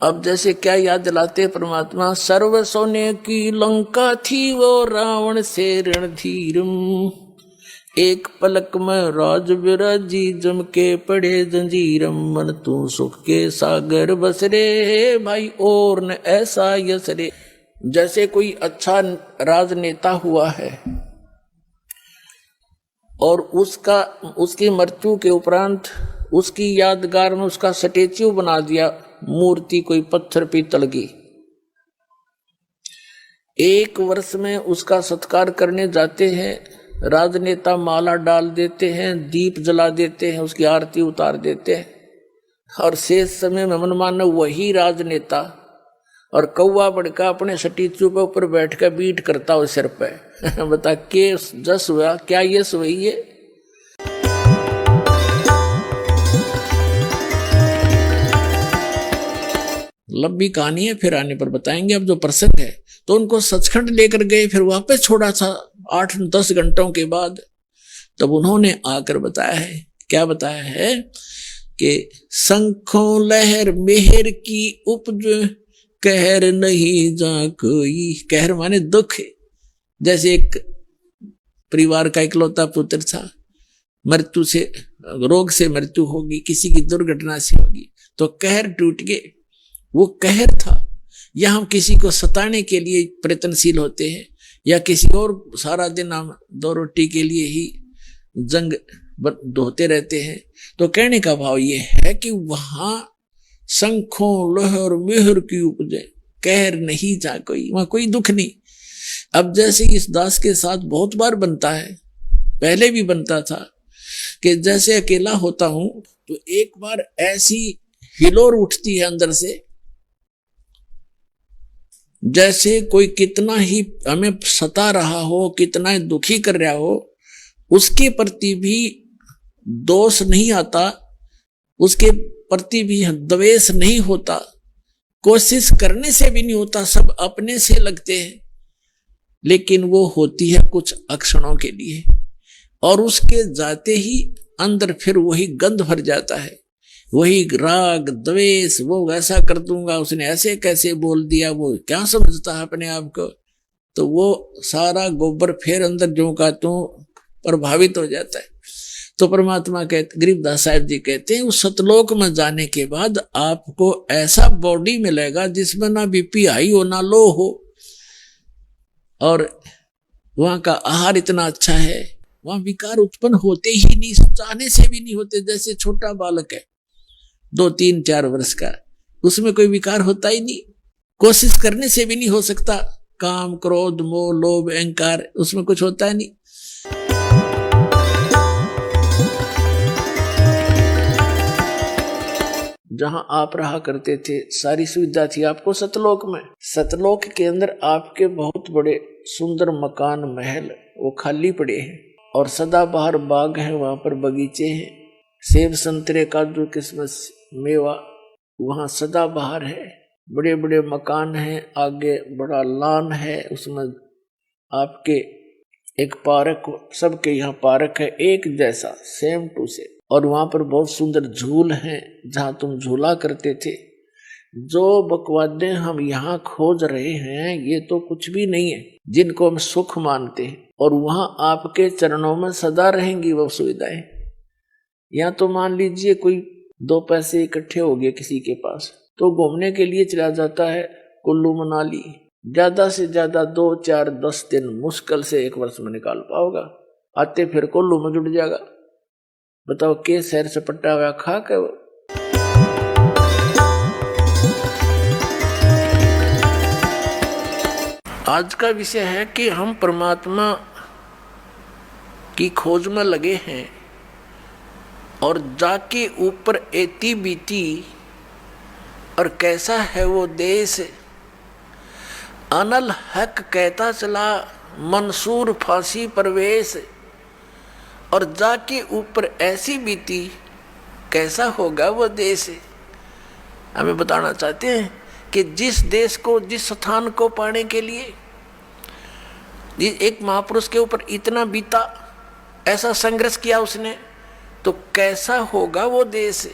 अब जैसे क्या याद दिलाते परमात्मा, सर्व सोने की लंका थी वो रावण से रणधीरम, एक पलक में राज विराजी जम के पड़े जंजीरम, मन तू सुख के सागर बसरे भाई और न ऐसा यसरे। जैसे कोई अच्छा राजनेता हुआ है और उसकी मृत्यु के उपरांत उसकी यादगार में उसका स्टेच्यू बना दिया, मूर्ति कोई पत्थर पीतल की। एक वर्ष में उसका सत्कार करने जाते हैं, राजनेता माला डाल देते हैं, दीप जला देते हैं, उसकी आरती उतार देते हैं, और शेष समय में मनमाना वही राजनेता और कौवा बड़का अपने स्टेच्यू पे ऊपर बैठ कर बीट करता हो सिर पे। बता के जस हुआ क्या, ये हुई ये। लंबी कहानी है, फिर आने पर बताएंगे। अब जो प्रसंग है तो उनको सचखंड लेकर गए, फिर वापस छोड़ा था 8-10 घंटों के बाद। तब उन्होंने आकर बताया है, क्या बताया है कि शंखों लहर मेहर की उपज, कहर नहीं जा कोई। कहर माने दुख। जैसे एक परिवार का इकलौता पुत्र था, मृत्यु से, रोग से मृत्यु होगी, किसी की दुर्घटना से होगी, तो कहर टूट गए। वो कहर था। या हम किसी को सताने के लिए प्रयत्नशील होते हैं, या किसी और सारा दिन हम 2 रोटी के लिए ही जंग ढोते रहते हैं। तो कहने का भाव ये है कि वहां शंखों लहर मेहर की उपजे, कहर नहीं जा कोई, वहां कोई दुख नहीं। अब जैसे इस दास के साथ बहुत बार बनता है, पहले भी बनता था, कि जैसे अकेला होता हूं तो एक बार ऐसी हिलोर उठती है अंदर से, जैसे कोई कितना ही हमें सता रहा हो, कितना ही दुखी कर रहा हो, उसके प्रति भी दोष नहीं आता, उसके प्रति भी द्वेष नहीं होता, कोशिश करने से भी नहीं होता, सब अपने से लगते हैं। लेकिन वो होती है कुछ अक्षणों के लिए, और उसके जाते ही अंदर फिर वही गंध भर जाता है, वही राग द्वेष, वो वैसा कर दूंगा, उसने ऐसे कैसे बोल दिया, वो क्या समझता है अपने आप को। तो वो सारा गोबर फिर अंदर जो का त्यों प्रभावित हो जाता है। तो परमात्मा कहते, गरीबदास साहब जी कहते हैं, उस सतलोक में जाने के बाद आपको ऐसा बॉडी मिलेगा जिसमें ना बीपी हाई हो ना लो हो, और वहां का आहार इतना अच्छा है, वहां विकार उत्पन्न होते ही नहीं, चाहने से भी नहीं होते। जैसे छोटा बालक है 2-3-4 वर्ष का, उसमें कोई विकार होता ही नहीं, कोशिश करने से भी नहीं हो सकता। काम क्रोध मोह लोभ अहंकार, उसमें कुछ होता है नहीं। जहां आप रहा करते थे सारी सुविधा थी आपको सतलोक में। सतलोक के अंदर आपके बहुत बड़े सुंदर मकान महल वो खाली पड़े हैं, और सदाबहार बाग है, वहां पर बगीचे हैं, सेब संतरे काजू किस्मस मेवा वहां सदाबहार है, बड़े बड़े मकान हैं, आगे बड़ा लॉन है, उसमें आपके एक पार्क, सबके यहाँ पार्क है एक जैसा सेम टू सेम, और वहां पर बहुत सुंदर झूल हैं जहां तुम झूला करते थे। जो बकवादे हम यहाँ खोज रहे हैं ये तो कुछ भी नहीं है, जिनको हम सुख मानते हैं, और वहां आपके चरणों में सदा रहेंगी वो सुविधाएं। या तो मान लीजिए कोई 2 पैसे इकट्ठे हो गए किसी के पास, तो घूमने के लिए चला जाता है कुल्लू मनाली, ज्यादा से ज्यादा 2-4-10 दिन मुश्किल से 1 वर्ष में निकाल पाओगा, आते फिर कुल्लू में जुड़ जाएगा। बताओ के शहर से पट्टा हुआ खा के। वो आज का विषय है कि हम परमात्मा की खोज में लगे हैं, और जाके ऊपर एती बीती, और कैसा है वो देश, अनल हक कहता चला मंसूर फांसी परवेश, और जाके ऊपर ऐसी बीती, कैसा होगा वो देश। हमें बताना चाहते हैं कि जिस देश को, जिस स्थान को पाने के लिए एक महापुरुष के ऊपर इतना बीता, ऐसा संघर्ष किया उसने, तो कैसा होगा वो देश।